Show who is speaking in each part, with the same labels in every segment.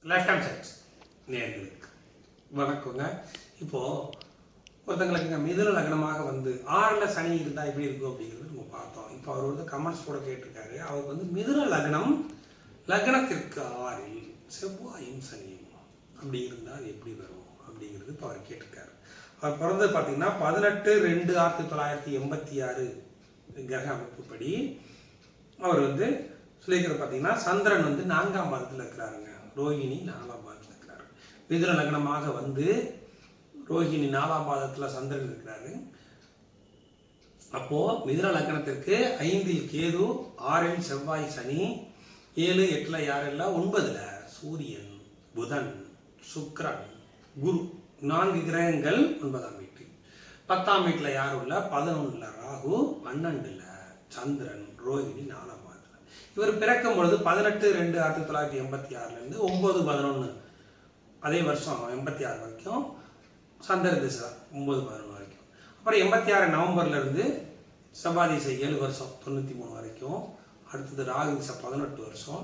Speaker 1: Life time science நேர்களுக்கு வணக்கங்க. இப்போது ஒருத்தங்களுக்கு மிதுன லக்னமாக வந்து 6ல் சனி இருந்தால் எப்படி இருக்கும் அப்படிங்கிறது நம்ம பார்த்தோம். இப்போ அவர் வந்து கமெண்ட்ஸ் கூட கேட்டிருக்காரு. அவருக்கு வந்து மிதுன லக்னம் லக்னத்திற்கு 6ல் செவ்வாயும் சனியும் அப்படி இருந்தால் அது எப்படி வரும் அப்படிங்கிறது இப்போ அவர் கேட்டிருக்காரு. அவர் பிறந்தது பார்த்தீங்கன்னா 18/2/1986 கிரக அமைப்புப்படி அவர் வந்து சொல்லிக்கிறது பார்த்தீங்கன்னா சந்திரன் வந்து 4ஆம் பாதத்தில் இருக்கிறாருங்க. ரோஹிணி 4ஆம் பாதத்தில் இருக்கிறாரு. மிதுன லக்னமாக வந்து ரோஹிணி 4ஆம் பாதத்தில் சந்திரன் இருக்கிறாரு. அப்போ மிதுன லக்னத்திற்கு 5ல் கேது, 6ல் செவ்வாய் சனி, 7, 8ல் யாரும் இல்லை, 9ல் சூரியன், புதன், சுக்கிரன், குரு 4 கிரகங்கள் 9ஆம் வீட்டில். 10ஆம் வீட்டில் யாரும் இல்லை, 11ல் ராகு, 12ல் சந்திரன், ரோஹிணி 4ஆம் பாதத்தில். இவர் பிறக்கும் பொழுது 18/2/1986 9/11 அதே வருஷம் 86 வரைக்கும் சந்திர திசை 9/11 வரைக்கும். அப்புறம் 86 நவம்பர்லேருந்து செவ்வாய் திசை 7 வருஷம் 93 வரைக்கும். அடுத்தது ராகு திசை 18 வருஷம்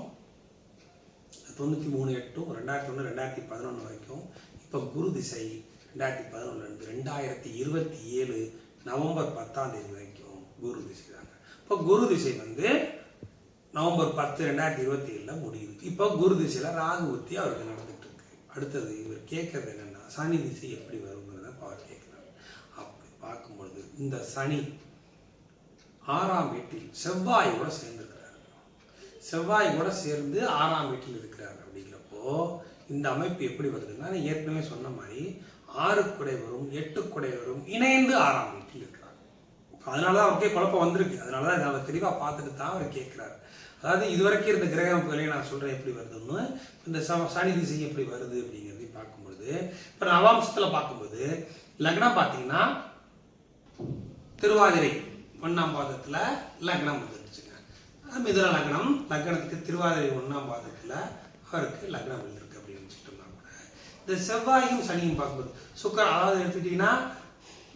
Speaker 1: 93/8 2001 2011 வரைக்கும். இப்போ குரு திசை 2011 2027 நவம்பர் 10ஆம் தேதி வரைக்கும் குரு திசை தாங்க. இப்போ குரு திசை வந்து நவம்பர் 10 2027 முடியுது. இப்போ குரு திசையில் ராகு புத்தி அவருக்கு நடந்துட்டு இருக்கு. அடுத்தது இவர் கேட்கறது என்னன்னா சனி திசை எப்படி வருங்கிறத அவர் கேட்கிறார். அப்படி பார்க்கும்பொழுது இந்த சனி 6ஆம் வீட்டில் செவ்வாயோட சேர்ந்துருக்கிறார். செவ்வாயோட சேர்ந்து 6ஆம் வீட்டில் இருக்கிறார். அப்படிங்கிறப்போ இந்த அமைப்பு எப்படி வருதுன்னா ஏற்கனவே சொன்ன மாதிரி 6 குடைவரும் 8 குடைவரும் இணைந்து 6ஆம் வீட்டில் இருக்கிறார். அதனால தான் அவருக்கே குழப்பம் வந்திருக்கு. அதனால தான் இதை அவர் தெளிவாக பார்த்துட்டு தான் அவர் கேட்குறாரு. அதாவது இதுவரைக்கும் இருந்த கிரக அமைப்புகளையும் நான் சொல்கிறேன் எப்படி வருதுன்னு. இந்த சனி திசை எப்படி வருது அப்படிங்கிறதையும் பார்க்கும்பொழுது இப்போ நவாம்சத்தில் பார்க்கும்போது லக்னம் பார்த்தீங்கன்னா திருவாதிரை 1ஆம் பாதத்தில் லக்னம் வந்துருச்சுங்க. மிதுன லக்னம் லக்னத்துக்கு திருவாதிரை 1ஆம் பாதத்தில் அவருக்கு லக்னம் இருக்கு அப்படின்னு வச்சுட்டோம்னா கூட இந்த செவ்வாயும் சனியும் பார்க்கும்போது சுக்கரன், அதாவது எடுத்துக்கிட்டிங்கன்னா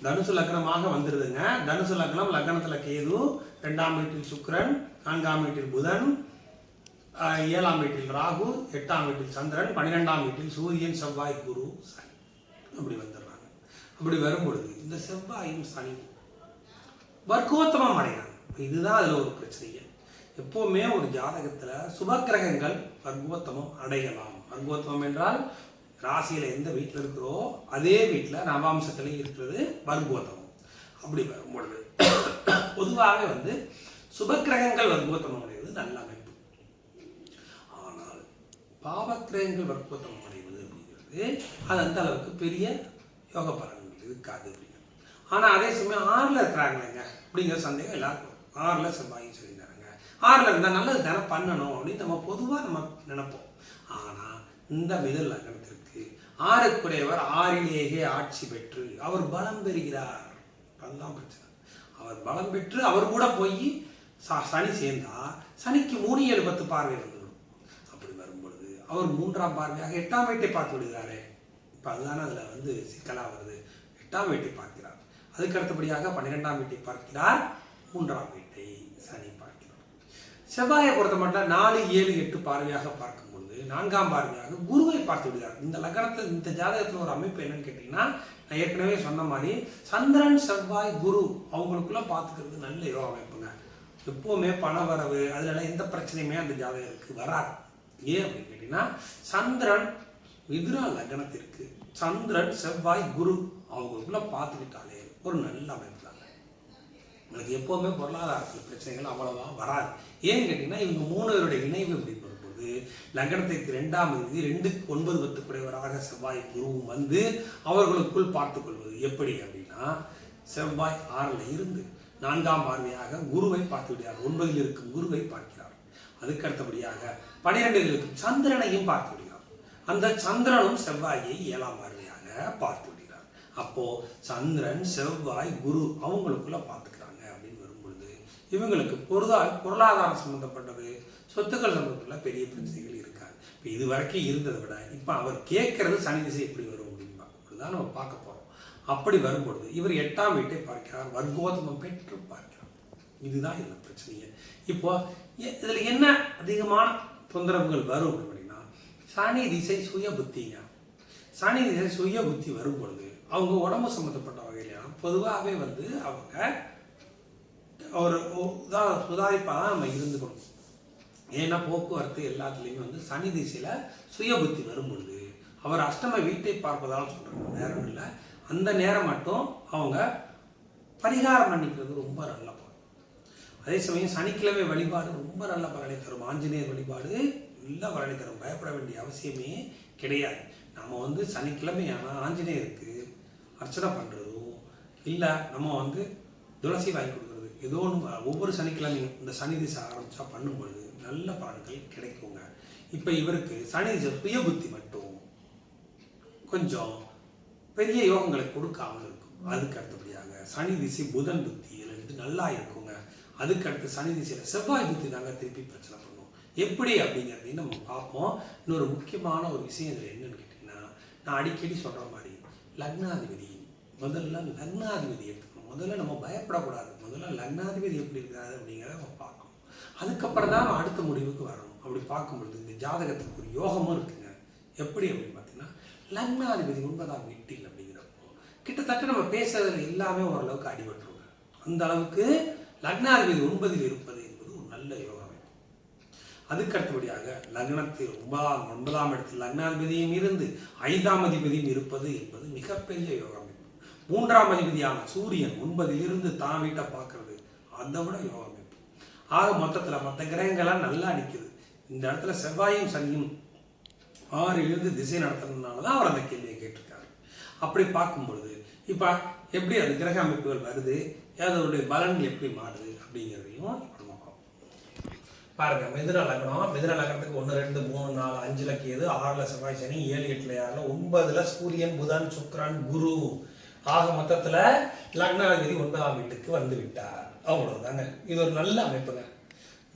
Speaker 1: தனுசு லக்னமாக வந்துடுதுங்க. தனுசு லக்னம் லக்னத்தில் கேது, 2ஆம் வீட்டில் சுக்கிரன், 4ஆம் வீட்டில் புதன், 7ஆம் வீட்டில் ராகு, 8ஆம் வீட்டில் சந்திரன், 12ஆம் வீட்டில் சூரியன், செவ்வாய், குரு, சனி அப்படி வந்துடுறாங்க. அப்படி வரும்பொழுது இந்த செவ்வாயும் சனி வர்க்கோத்தமம் அடைகிறாங்க. இதுதான் அதில் ஒரு பிரச்சனையே. எப்போவுமே ஒரு ஜாதகத்தில் சுபக்கிரகங்கள் வர்க்கோத்தமம் அடையலாம். வர்க்கோத்தமம் என்றால் ராசியில் எந்த வீட்டில் இருக்கிறோ அதே வீட்டில் நவாம்சத்துலேயும் இருக்கிறது வர்க்கோத்தமம். அப்படி வரும்பொழுது பொதுவாக வந்து சுபக்கிரகங்கள் வர்க்கோத்தமம் அடைவது நல்ல அமைப்பு. ஆனால் பாவக்கிரகங்கள் வர்க்கோத்தமம் அடைவது அப்படிங்கிறது அது அந்த அளவுக்கு பெரிய யோக பலன்கள் இருக்காது அப்படிங்கிறது. ஆனால் அதே சமயம் 6ல் இருக்கிறாங்களேங்க அப்படிங்கிற சந்தேகம் எல்லாருக்கும். 6ல் செவ்வாயும் சொல்லியிருந்தாங்க. 6ல் இருந்தால் நல்லது தானே பண்ணணும் அப்படின்னு நம்ம பொதுவாக நம்ம நினைப்போம். ஆனால் இந்த மிதுன லக்னத்திற்கு 6 குடையவர் 6லேயே ஆட்சி பெற்று அவர் பலம் பெறுகிறார். அதுதான் பிரச்சனை. அவர் பலம் பெற்று அவர் கூட போய் சனி சேர்ந்தா சனிக்கு 3 7 10 பார்வை வந்துவிடும். அப்படி வரும்பொழுது அவர் 3ஆம் பார்வையாக 8ஆம் வீட்டை பார்த்து விடுகிறாரே. இப்போ அதுதானே அதில் வந்து சிக்கலாக வருது. 8ஆம் வீட்டை பார்க்கிறார். அதுக்கு அடுத்தபடியாக 12ஆம் வீட்டை பார்க்கிறார். 3ஆம் வீட்டை சனி பார்க்கிறார். செவ்வாயை பொறுத்த மட்டும் 4 7 8 பார்வையாக பார்க்கும்பொழுது 4ஆம் பார்வையாக குருவை பார்த்து விடுகிறார். இந்த லக்னத்தில் இந்த ஜாதகத்தில் ஒரு அமைப்பு என்னன்னு கேட்டிங்கன்னா நான் ஏற்கனவே சொன்ன மாதிரி சந்திரன், செவ்வாய், குரு அவங்களுக்குள்ள பார்த்துக்கிறது நல்ல யோக அமைப்புங்க. எப்போவுமே பண வரவு அதில் எந்த பிரச்சனையுமே அந்த ஜாதகருக்கு வராது. ஏன் அப்படின்னு கேட்டிங்கன்னா சந்திரன் மிதுன லக்னத்திற்கு சந்திரன், செவ்வாய், குரு அவங்களுக்குள்ள பார்த்துக்கிட்டாலே ஒரு நல்ல அமைப்பு தாங்க. உங்களுக்கு எப்போவுமே பொருளாதாரத்தில் பிரச்சனைகள் அவ்வளவா வராது. ஏன்னு கேட்டிங்கன்னா இவங்க 3 பேருடைய இணைவு அப்படின்னு வரும்போது லக்னத்திற்கு 2ஆம் தேதி 2க்கு 9 10 குடையவராக செவ்வாய் குருவும் வந்து அவர்களுக்குள் பார்த்துக் கொள்வது எப்படி அப்படின்னா செவ்வாய் 6ல் இருந்து 4ஆம் பார்வையாக குருவை பார்த்து விடுகிறார். 9ல் இருக்கும் குருவை பார்க்கிறார். அதுக்கு அடுத்தபடியாக 12ல் இருக்கும் சந்திரனையும் பார்த்து விடுகிறார். அந்த சந்திரனும் செவ்வாயை 7ஆம் பார்வையாக பார்த்து விடுகிறார். அப்போ சந்திரன், செவ்வாய், குரு அவங்களுக்குள்ள பார்த்துக்கிறாங்க அப்படின்னு வரும்பொழுது இவங்களுக்கு பொருளாதாரம் சம்பந்தப்பட்டது சொத்துக்கள் சம்பந்தப்பட்ட பெரிய பிரச்சனைகள் இருக்காது. இப்போ இது வரைக்கும் இருந்ததை விட இப்போ அவர் கேட்கறது சனி திசை எப்படி வரும் அப்படின்னு பார்க்கும்போது தான் நம்ம பார்க்க போகிறோம். அப்படி வரும்பொழுது இவர் 8ஆம் வீட்டை பார்க்கிறார். வர்க்கோத்தமம் பெற்று பார்க்கிறார். இதுதான் இதில் பிரச்சனையே. இப்போ இதில் என்ன அதிகமான தொந்தரவுகள் வரும் அப்படின்னா சனி திசை சுய புத்திங்க. சனி திசை சுய புத்தி வரும் பொழுது அவங்க உடம்பு சம்மந்தப்பட்ட வகையிலாம் பொதுவாகவே வந்து அவங்க ஒரு சுதாரிப்பாக தான் நம்ம இருந்துக்கணும். ஏன்னா போக்குவரத்து எல்லாத்துலேயுமே வந்து சனி திசையில் சுய புத்தி வரும் பொழுது அவர் அஷ்டம வீட்டை பார்ப்பதால் சொல்கிறாங்க. நேரம் இல்லை, அந்த நேரம் மட்டும் அவங்க பரிகாரம் பண்ணிக்கிறது ரொம்ப நல்ல பலன். அதே சமயம் சனிக்கிழமை வழிபாடு ரொம்ப நல்ல பலனை தரும். ஆஞ்சநேயர் வழிபாடு நல்ல பலனை தரும். பயப்பட வேண்டிய அவசியமே கிடையாது. நம்ம வந்து சனிக்கிழமையான ஆஞ்சநேயருக்கு அர்ச்சனை பண்ணுறதும் இல்லை, நம்ம வந்து துளசி வாங்கி கொடுக்குறது ஏதோ ஒன்று ஒவ்வொரு சனிக்கிழமையும் இந்த சனி திசை ஆரம்பித்தா பண்ணும்பொழுது நல்ல பலன்கள் கிடைக்குங்க. இப்போ இவருக்கு சனி திசை சுய புத்தி மட்டும் கொஞ்சம் பெரிய யோகங்களை கொடுக்காமல் இருக்கும். அதுக்கு அடுத்தபடியாக சனி திசை புதன் புத்தியிலிருந்து நல்லா இருக்குங்க. அதுக்கு அடுத்து சனி திசையில் செவ்வாய் புத்தி தாங்க திருப்பி பிரச்சனை பண்ணும். எப்படி அப்படிங்கிறதையும் நம்ம பார்ப்போம். இன்னொரு முக்கியமான ஒரு விஷயம் இதில் என்னன்னு கேட்டிங்கன்னா, நான் அடிக்கடி சொல்கிற மாதிரி லக்னாதிபதி முதல்ல லக்னாதிபதி எடுத்துக்கணும். முதல்ல நம்ம பயப்படக்கூடாது. முதல்ல லக்னாதிபதி எப்படி இருக்காது அப்படிங்கிறத நம்ம பார்க்கணும். அதுக்கப்புறம் தான் நம்ம அடுத்த முடிவுக்கு வரணும். அப்படி பார்க்கும்பொழுது இந்த ஜாதகத்துக்கு ஒரு யோகமும் இருக்குங்க. எப்படி அப்படின்னு பார்த்தீங்கன்னா, லக்னாதிபதி 9ஆம் வீட்டில் அப்படிங்கிறப்போ கிட்டத்தட்ட நம்ம பேசுறதுல எல்லாமே ஓரளவுக்கு அடிபட்டுருங்க. அந்த அளவுக்கு லக்னாதிபதி 9இல் இருப்பது என்பது ஒரு நல்ல யோகம். அதுக்கு அடுத்தபடியாக லக்னத்தில் 9ஆம் இடத்தில் லக்னாதிபதியும் இருந்து 5ஆம் அதிபதியும் இருப்பது என்பது மிகப்பெரிய யோகம். 3ஆம் அதிபதியான சூரியன் 9இல் இருந்து தான் வீட்டை பார்க்கறது அதை விட யோகம். ஆக மொத்தத்தில் மற்ற கிரகங்கள்லாம் நல்லா நிற்குது. இந்த இடத்துல செவ்வாயும் சனியும் 6 திசை நடத்துறதுனால தான் அவர் அந்த கேள்வியை கேட்டிருக்காரு. அப்படி பார்க்கும்பொழுது இப்போ எப்படி அந்த கிரக அமைப்புகள் வருது, அதனுடைய பலன்கள் எப்படி மாறுது அப்படிங்கிறதையும் இப்போ நம்ம பார்ப்போம். பாருங்க, மிதுன லக்னம். மிதுன லக்னத்துக்கு 1, 2, 3, 4, 5 கேது, 6 செவ்வாய் சனி, 7, 8, 6, 9 சூரியன் புதன் சுக்கிரன் குரு. ஆக மொத்தத்தில் லக்னாதிபதி 9ஆம் வீட்டுக்கு வந்து விட்டார். அவ்வளவுதாங்க. இது ஒரு நல்ல அமைப்புங்க.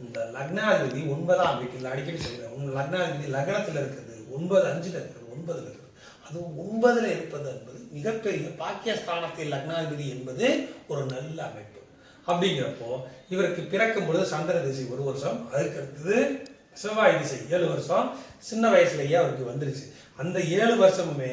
Speaker 1: இந்த லக்னாதிபதி 9ஆம் வீட்டில் அடிக்கடி சொல்கிறேன், லக்னாதிபதி லக்னத்தில் இருக்கிறது 9, 5ல் இருக்கிறது, 9ல் இருக்கிறது, அதுவும் 9ல் இருப்பது என்பது மிகப்பெரிய பாக்கியஸ்தானத்தில் லக்னாதிபதி என்பது ஒரு நல்ல அமைப்பு. அப்படிங்கிறப்போ இவருக்கு பிறக்கும் பொழுது சந்திர திசை 1 வருஷம், அதுக்கு அடுத்தது செவ்வாய் திசை 7 வருஷம், சின்ன வயசுலேயே அவருக்கு வந்துருச்சு. அந்த 7 வருஷமுமே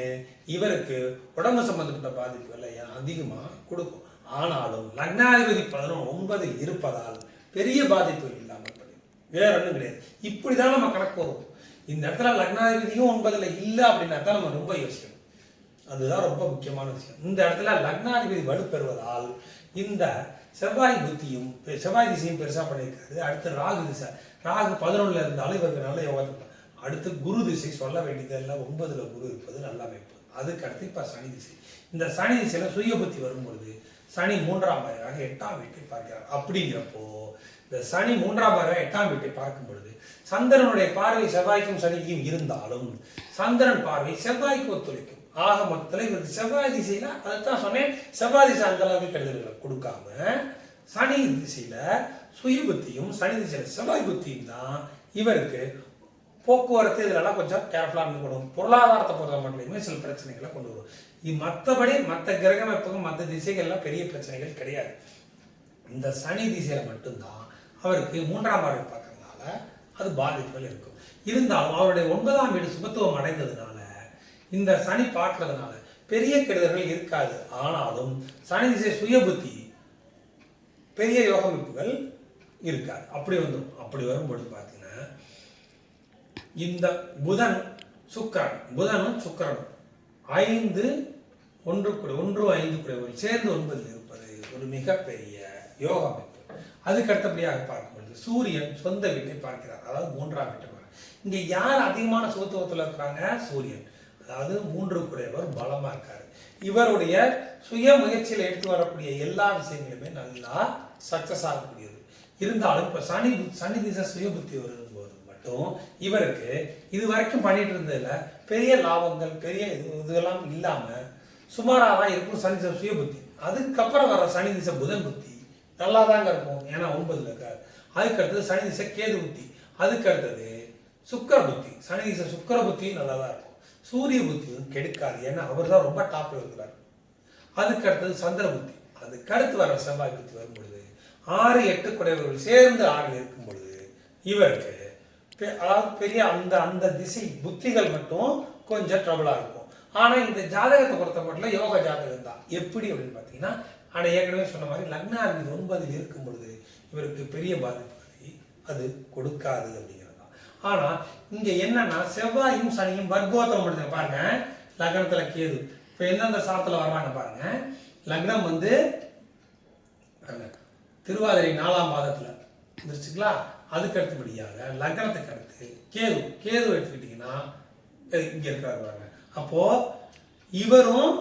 Speaker 1: இவருக்கு உடம்பு சம்பந்தப்பட்ட பாதிப்புகளை அதிகமாக கொடுக்கும். ஆனாலும் லக்னாதிபதி 9 இருப்பதால் பெரிய பாதிப்புகள் இல்லாமல் படிக்கும். வேற ஒன்றும் கிடையாது. இப்படிதான் நம்ம கணக்கு வரும். இந்த இடத்துல லக்னாதிபதியும் 9ல் இல்லை அப்படின்னா தான் நம்ம ரொம்ப யோசிக்கணும். அதுதான் ரொம்ப முக்கியமான விஷயம். இந்த இடத்துல லக்னாதிபதி வலுப்பெறுவதால் இந்த செவ்வாய் புத்தியும் செவ்வாய் திசையும் பெருசா பண்ணியிருக்காரு. அடுத்து ராகு திசை, ராகு 11ல் இருந்தாலும் இவருக்கு நல்ல யோகத்தை. அடுத்து குரு திசை சொல்ல வேண்டியதெல்லாம் 9ல் குரு இருப்பது நல்ல அமைப்பு. அதுக்கு அடுத்து இப்போ சனி திசை. இந்த சனி திசையில சுய புத்தி வரும்பொழுது சனி 3ஆம் பாவமாக 8ஆம் வீட்டை பார்க்கிறார். அப்படிங்கிறப்போ இந்த சனி 3ஆம் பாவமாக 8ஆம் வீட்டை பார்க்கும் பொழுது சந்திரனுடைய பார்வை செவ்வாய்க்கும் சனிக்கும் இருந்தாலும் சந்திரன் பார்வை செவ்வாய்க்கு ஒத்துழைக்கும். ஆக மொத்தத்தில் இவருக்கு செவ்வாய் திசையில அதைத்தான் சொன்னேன், செவ்வாய் திசை அந்த அளவுக்கு கெடுதல்களை கொடுக்காம சனி திசையில சுய புத்தியும் சனி திசையில செவ்வாய் புத்தியும் தான் இவருக்கு போக்குவரத்து இதெல்லாம் கொஞ்சம் கேர்ஃபுல்லாக இருந்துக்கணும். பொருளாதாரத்தை பொறுத்த மட்டுமே சில பிரச்சனைகளை கொண்டு வரும். இது மற்றபடி மற்ற கிரக அமைப்புக்கும் மற்ற திசைகள்லாம் பெரிய பிரச்சனைகள் கிடையாது. இந்த சனி திசையில மட்டும்தான் அவருக்கு 3ஆம் பார்வை பார்க்கறதுனால அது பாதிப்புகள் இருக்கும். இருந்தாலும் அவருடைய 9ஆம் வீடு சுபத்துவம் அடைந்ததுனால இந்த சனி பார்க்கறதுனால பெரிய கெடுதல்கள் இருக்காது. ஆனாலும் சனி திசை சுய புத்தி பெரிய யோக அமைப்புகள் இருக்காது. அப்படி வந்துடும். அப்படி வரும்பொழுது பார்த்தீங்கன்னா இந்த புதன் சுக்கிரன், புதனும் சுக்கிரனும் 5, 1, 5 சேர்ந்து 9ல் இருப்பது ஒரு மிகப்பெரிய யோக அமைப்பு. அதுக்கு அடுத்தபடியாக பார்க்கும்போது சூரியன் சொந்த வீட்டை பார்க்கிறார், அதாவது 3ஆம் வீட்டை பார்க்கிறார். இங்க யார் அதிகமான சுபத்துவத்தில் இருக்கிறாங்க? சூரியன். அதாவது 3 பலமா இருக்காரு. இவருடைய சுய முயற்சியில் எடுத்து வரக்கூடிய எல்லா விஷயங்களுமே நல்லா சக்சஸ் ஆகக்கூடியது. இருந்தாலும் இப்ப சனி திசை சுய புத்தி வரும்போது மட்டும் இவருக்கு இது வரைக்கும் பண்ணிட்டு இருந்ததுல பெரிய லாபங்கள் பெரிய இதெல்லாம் இல்லாம சுமாராக தான் இருக்கும் சனி திசை சுய புத்தி. அதுக்கப்புறம் வர சனி திசை புதன் புத்தி நல்லா தாங்க இருக்கும், ஏன்னா 9ல் இருக்காரு. அதுக்கு அடுத்தது சனி திசை கேது புத்தி, அதுக்கு அடுத்தது சுக்கிர புத்தி. சனி திசை சுக்கிர புத்தியும் நல்லா தான் இருக்கும். சூரிய புத்தியும் கெடுக்காது, ஏன்னா அவர் தான் ரொம்ப டாப்ல இருக்கிறார். அதுக்கு அடுத்தது சந்திர புத்தி, அதுக்கு அடுத்து வர செவ்வாய் புத்தி வரும் பொழுது 6, 8 சேர்ந்து 6ல் இருக்கும் பொழுது இவருக்கு அதாவது பெரிய அந்த அந்த திசை புத்திகள் மட்டும் கொஞ்சம் ட்ரபிளாக இருக்கும். ஆனால் இந்த ஜாதகத்தை பொறுத்த மட்டும் யோக ஜாதகம் தான். எப்படி அப்படின்னு பார்த்தீங்கன்னா, ஆனால் ஏற்கனவே சொன்ன மாதிரி லக்னாதிபதி 9 இருக்கும் பொழுது இவருக்கு பெரிய பாதிப்புகளை அது கொடுக்காது அப்படிங்கிறது தான். ஆனால் இங்கே என்னன்னா செவ்வாயும் சனியும் வர்க்கோத்தரம் பண்ணுங்க பாருங்க. லக்னத்தில் கேது இப்போ எந்தெந்த சாரத்தில் வர்றாங்க பாருங்க. லக்னம் வந்து திருவாதிரை 4ஆம் பாதத்தில் இருந்துச்சுங்களா. அதுக்கு அடுத்தபடியாக லக்னத்துக்கு அடுத்து கேது எடுத்துக்கிட்டிங்கன்னா இங்கே இருக்கிறாரு பாருங்க. அப்போ இவரும்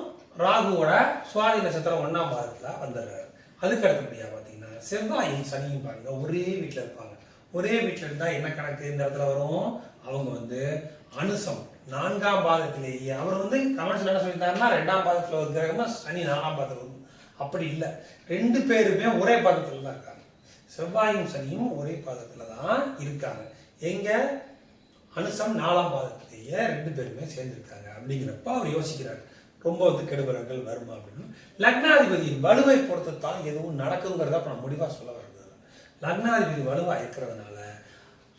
Speaker 1: ராகுவோட சுவாதி நட்சத்திரம் 1ஆம் பாதத்தில் வந்துடுறாரு. அதுக்கு அடுத்தபடியாக பார்த்தீங்கன்னா செவ்வாயும் சனியும் பாருங்க ஒரே வீட்டில் இருப்பாங்க. ஒரே வீட்டில் இருந்தால் என்ன கணக்கு இந்த இடத்துல வரும்? அவங்க வந்து அனுசம் 4ஆம் பாதத்திலேயே அவர் வந்து கமர்ஷியல் என்ன சொல்லியிருந்தாருன்னா 2ஆம் பாதத்தில் ஒரு கிரகமா சனி 4ஆம் பாதத்தில் வரும். அப்படி இல்லை, 2 பேருமே ஒரே பாதத்தில் தான் இருக்காங்க. செவ்வாயும் சனியும் ஒரே பாதத்தில் தான் இருக்காங்க. எங்க அனுசம் 4ஆம் பாதத்திலேயே 2 பேருமே சேர்ந்துருக்காங்க. அப்படிங்கிறப்ப அவர் யோசிக்கிறார் ரொம்ப வந்து கெடுபலங்கள் வருமா அப்படின்னு. லக்னாதிபதியின் வலுவை பொறுத்து தான் எதுவும் நடக்குங்கிறத அப்போ நான் முடிவாக சொல்ல வருது. லக்னாதிபதி வலுவாக இருக்கிறதுனால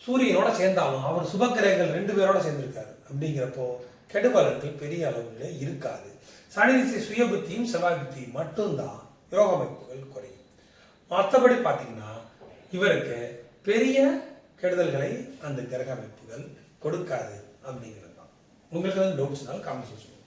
Speaker 1: சூரியனோட சேர்ந்தாலும் அவர் சுபக்கிரகங்கள் 2 பேரோட சேர்ந்திருக்காரு. அப்படிங்கிறப்போ கெடுபலன்கள் பெரிய அளவில் இருக்காது. சனி திசை சுய புத்தியும் செவ்வாய் புத்தியும் மட்டும்தான் யோக அமைப்புகள் குறையும். மற்றபடி பார்த்தீங்கன்னா இவருக்கு பெரிய கெடுதல்களை அந்த கிரக அமைப்புகள் கொடுக்காது அப்படிங்கிறது தான். உங்களுக்கு வந்து டவுட்ஸ்னாலும் காமெண்ட் சொல்லுங்கள்.